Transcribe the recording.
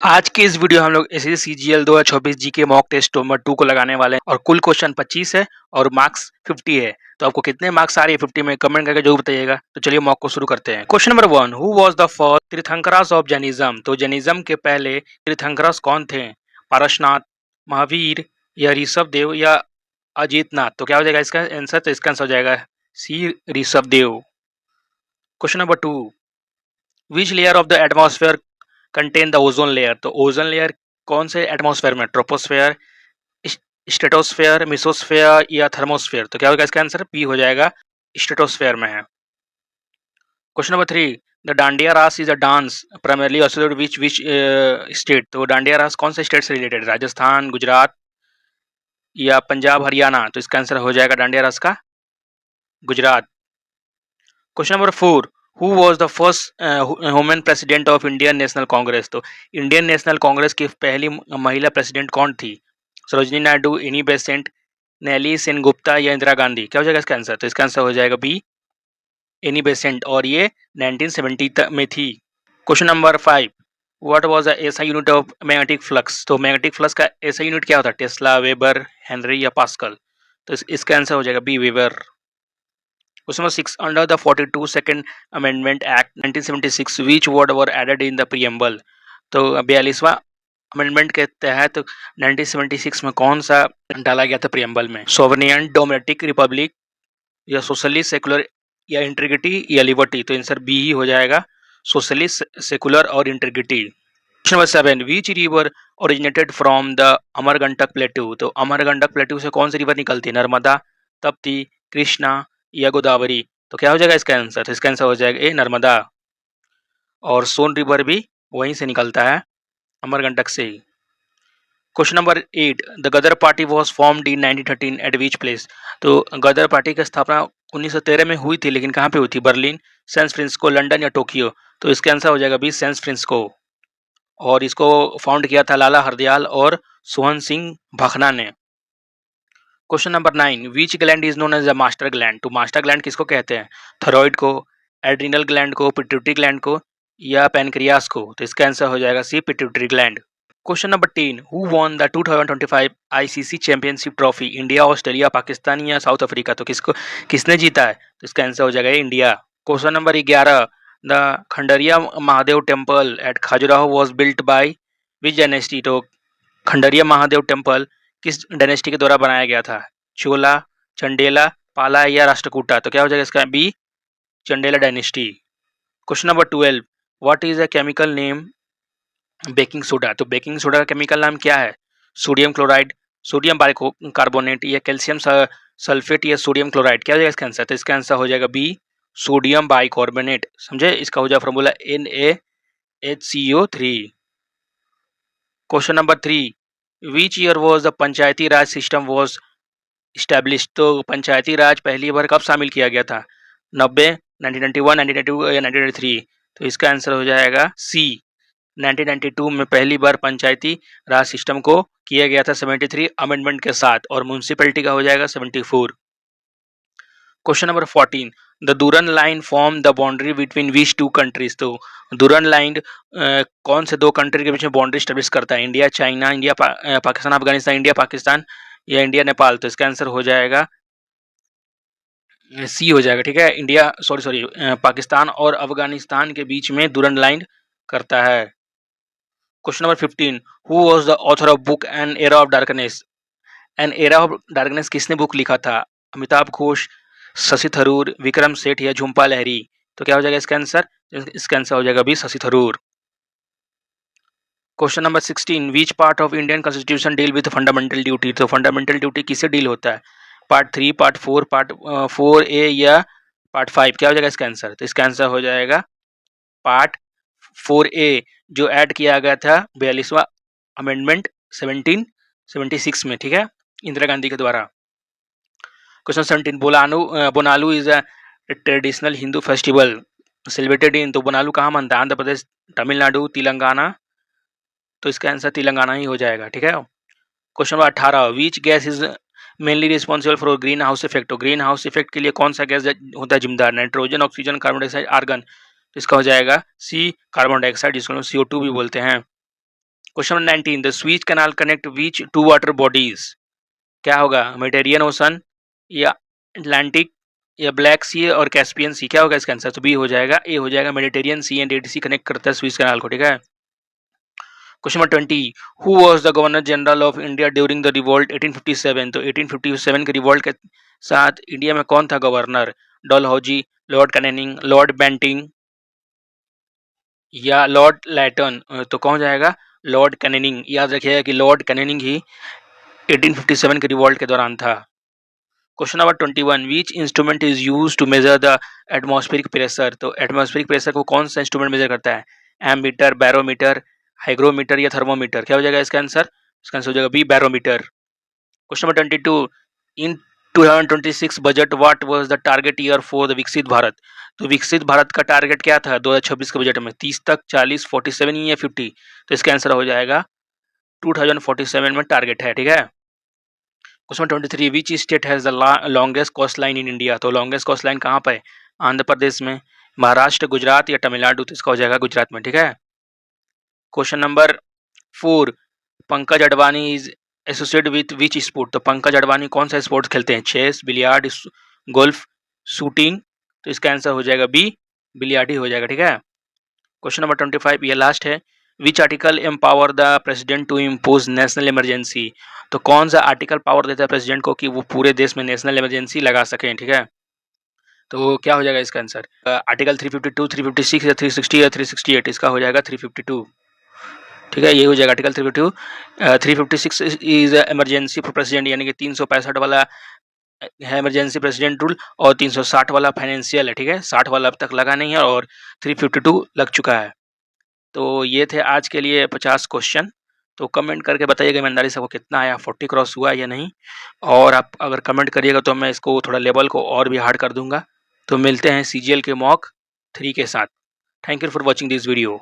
आज के इस वीडियो हम लोग SSC CGL 2024 GK mock test number 2 को लगाने वाले हैं और कुल क्वेश्चन 25 है और मार्क्स 50 है। तो आपको कितने मार्क्स आ रहे हैं 50 में कमेंट करके जरूर बताइएगा। तो चलिए मॉक को शुरू करते हैं। Question number 1, who was the first tirthankaras of Jainism? तो जैनिज्म के पहले तीर्थंकरस कौन थे? पारसनाथ, महावीर या ऋषभ देव या अजितनाथ? तो क्या हो जाएगा इसका आंसर? तो इसका आंसर हो जाएगा C, Rishabh Dev. Question number 2, which layer of the atmosphere contain the ozone layer? तो ओजोन लेयर कौन से एटमॉस्फेयर में? ट्रोपोस्फेयर, स्ट्रेटोस्फेयर, मेसोस्फेयर या थर्मोस्फेयर? तो क्या होगा इसका आंसर? पी हो जाएगा, स्ट्रेटोस्फेयर में है। क्वेश्चन नंबर 3, द डांडिया रास is a dance primarily associated which state? तो डांडिया रास कौन से स्टेट से रिलेटेड? राजस्थान, गुजरात या पंजाब, हरियाणा? तो इसका आंसर हो जाएगा डांडिया रास का Gujarat. Question number 4, who was the first women president of Indian national Congress? तो इंडियन नेशनल कांग्रेस की पहली महिला प्रेसिडेंट कौन थी? सरोजिनी नायडू, एनी बेसेंट, नेली सेनगुप्ता या इंदिरा गांधी? क्या हो जाएगा इसका आंसर? तो इसका आंसर हो जाएगा बी, एनी बेसेंट, और ये 1970 में थी। Question number 5, what was the SI unit of magnetic flux? तो मैग्नेटिक फ्लक्स का एसआई यूनिट क्या होता है? टेस्ला, वेबर, हेनरी या पास्कल? तो इसका आंसर हो जाएगा B, weber. Question number 6, under the 42 second amendment act 1976 which word were added in the preamble? तो 42वां अमेंडमेंट के तहत 1976 में कौन सा डाला गया था प्रीएम्बल में? सोवरेन, डेमोक्रेटिक, रिपब्लिक या सोशलिस्ट, सेकुलर या इंटीग्रिटी या लिबर्टी? तो आंसर बी ही हो जाएगा, सोशलिस्ट, सेकुलर और integrity. Question number 7, which river originated from the Amarkantak plateau? तो अमरकंटक प्लेट्यू से कौन सी रिवर निकलती है? नर्मदा, तप्ती, कृष्णा या गोदावरी? तो क्या हो जाएगा इसका आंसर? तो इसका आंसर हो जाएगा ए, नर्मदा। और सोन रिवर भी वहीं से निकलता है, अमरकंटक से ही। Question number 8, the Gadar party was formed in 1913 at which place? तो गदर पार्टी की स्थापना 1913 में हुई थी, लेकिन कहाँ पे हुई थी? बर्लिन, सैन फ्रांसिस्को, लंदन या टोक्यो? तो इसका आंसर हो जाएगा बी, सैन फ्रांसिस्को। और इसको फाउंड किया था लाला हरदयाल और सोहन सिंह भाखना ने। Question number 9, which gland is known as a master gland? तो मास्टर ग्लैंड किसको कहते हैं? थायराइड को, एड्रिनल ग्लैंड को, पिट्यूटरी ग्लैंड को या पैनक्रियास को? तो इसका आंसर हो जाएगा C, pituitary gland. Question number 10, who won the 2025 ICC championship trophy? India, Australia, Pakistan या साउथ अफ्रीका? तो किसने जीता है? तो इसका आंसर हो जाएगा India. Question number 11, the Kandariya Mahadev temple at Khajuraho was built by which dynasty? तो खंडरिया महादेव टेम्पल किस डायनेस्टी के द्वारा बनाया गया था? चोला, चंडेला, पाला या राष्ट्रकूटा? तो क्या हो जाएगा इसका? B, Chandela dynasty. Question number 12, what is a chemical name baking soda? तो बेकिंग सोडा का केमिकल नाम क्या है? सोडियम क्लोराइड, सोडियम बाइकार्बोनेट या कैल्शियम सल्फेट या सोडियम क्लोराइड? क्या हो जाएगा इसका आंसर? तो इसका आंसर हो जाएगा बी, सोडियम बाइकार्बोनेट। समझे? इसका हो जाएगा formula NaHCO3। Question number 3, which year was the Panchayati Raj system was establish? तो पंचायती राज पहली बार कब शामिल किया गया था? 90, 1991, 1992 या 1993? तो इसका आंसर हो जाएगा सी, 1992 में पहली बार पंचायती राज सिस्टम को किया गया था 73 अमेंडमेंट के साथ, और म्यूनसिपैलिटी का हो जाएगा 74। Question number 14, the Durand line form the boundary between which two countries? तो दुरन लाइन कौन से दो कंट्री के बीच में बाउंड्री स्टेब्लिश करता है? India China, India Pakistan Afghanistan, India Pakistan या इंडिया नेपाल? तो इसका आंसर हो जाएगा सी हो जाएगा। ठीक है, इंडिया सॉरी पाकिस्तान और अफगानिस्तान के बीच में दुरन लाइन करता है। Question number 15, who was the author of book an era of darkness? An era of darkness किसने बुक लिखा था? अमिताभ घोष, शशि थरूर, विक्रम सेठ या झुम्पा लहरी? तो क्या हो जाएगा इसका आंसर? इसका आंसर हो जाएगा भी Shashi Tharoor. Question number 16, which part of Indian constitution deal with fundamental duty? तो फंडामेंटल ड्यूटी किससे डील होता है? पार्ट 3, पार्ट 4, पार्ट 4A या पार्ट 5? क्या हो जाएगा इसका आंसर? तो इसका आंसर हो जाएगा पार्ट 4A, जो ऐड किया गया था 42वां अमेंडमेंट 1776 में। ठीक है, इंदिरा गांधी के द्वारा। Question 17, Bonalu is a traditional Hindu festival celebrated in? तो बोनालू कहाँ मनता है? आंध्र प्रदेश, तमिलनाडु, तेलंगाना? तो इसका आंसर तेलंगाना ही हो जाएगा। ठीक है। Question number 18, which gas is mainly responsible for greenhouse effect? तो ग्रीन हाउस इफेक्ट के लिए कौन सा गैस होता है जिम्मेदार? Nitrogen, oxygen, carbon dioxide, argon? तो इसका हो जाएगा सी, कार्बन डाइऑक्साइड, जिसको हम CO2 भी बोलते हैं। Question number 19, the Suez canal connect which two water bodies? क्या होगा, मेडिटेरियन ओशन या अटलांटिक या ब्लैक सी और कैस्पियन सी? क्या होगा इसका आंसर? तो बी हो जाएगा, ए हो जाएगा, Mediterranean Sea and Red Sea connect करता है स्वीज कैनाल को, ठीक है। Question number 20, who was the governor general of India during the revolt 1857? तो 1857 के रिवोल्ट के साथ इंडिया में कौन था governor? Dalhousie, Lord Canning, Lord Bentinck या लॉर्ड लैटन? तो कौन जाएगा? Lord Canning. याद रखिएगा कि लॉर्ड कैनिंग ही 1857 के रिवोल्ट के दौरान था। Question number 21, which instrument is use to measure the atmospheric pressure? तो एटमॉस्फेरिक प्रेशर को कौन सा इंस्ट्रूमेंट मेजर करता है? एमीटर, बैरोमीटर, हाइग्रोमीटर या थर्मोमीटर? क्या हो जाएगा इसका आंसर? इसका आंसर हो जाएगा B, barometer. Question number 22, in 2026 budget what was the target year for the Viksit Bharat? तो विकसित भारत का टारगेट क्या था 2026 के बजट में? 30 तक, 40, 47 या 50? तो इसका आंसर हो जाएगा 2047 में टारगेट है, ठीक है। Question 23, which state has the longest coastline in India? तो लॉन्गेस्ट कोस्ट लाइन कहाँ पर है? आंध्र प्रदेश में, महाराष्ट्र, गुजरात या तमिलनाडु? तो इसका हो जाएगा गुजरात में, ठीक है। Question number 4, Pankaj Advani is associate with which sport? तो पंकज अडवाणी कौन सा स्पोर्ट्स खेलते हैं? Chess, billiard, golf, shooting? तो इसका आंसर हो जाएगा बी, बिलियार्ड ही हो जाएगा, ठीक है। क्वेश्चन नंबर 25, ये लास्ट है, which article empower the president to impose national emergency? तो कौन सा आर्टिकल पावर देता है प्रेसिडेंट को कि वो पूरे देश में नेशनल इमरजेंसी लगा सकें, ठीक है। तो क्या हो जाएगा इसका आंसर? आर्टिकल 352, 356 या 360 या 368? इसका हो जाएगा 352, ठीक है। ये हो जाएगा article 352। 356 is emergency for president, यानी कि 365 वाला है इमरजेंसी प्रेसिडेंट रूल, और 360 वाला फाइनेंशियल है, ठीक है। 60 वाला अब तक लगा नहीं है और 352 लग चुका है। तो ये थे आज के लिए 50 क्वेश्चन। तो कमेंट करके बताइएगा ईमानदारी से आपको कितना आया, 40 क्रॉस हुआ या नहीं। और आप अगर कमेंट करिएगा तो मैं इसको थोड़ा लेवल को और भी हार्ड कर दूंगा। तो मिलते हैं सीजीएल के मॉक 3 के साथ। Thank you for watching this video.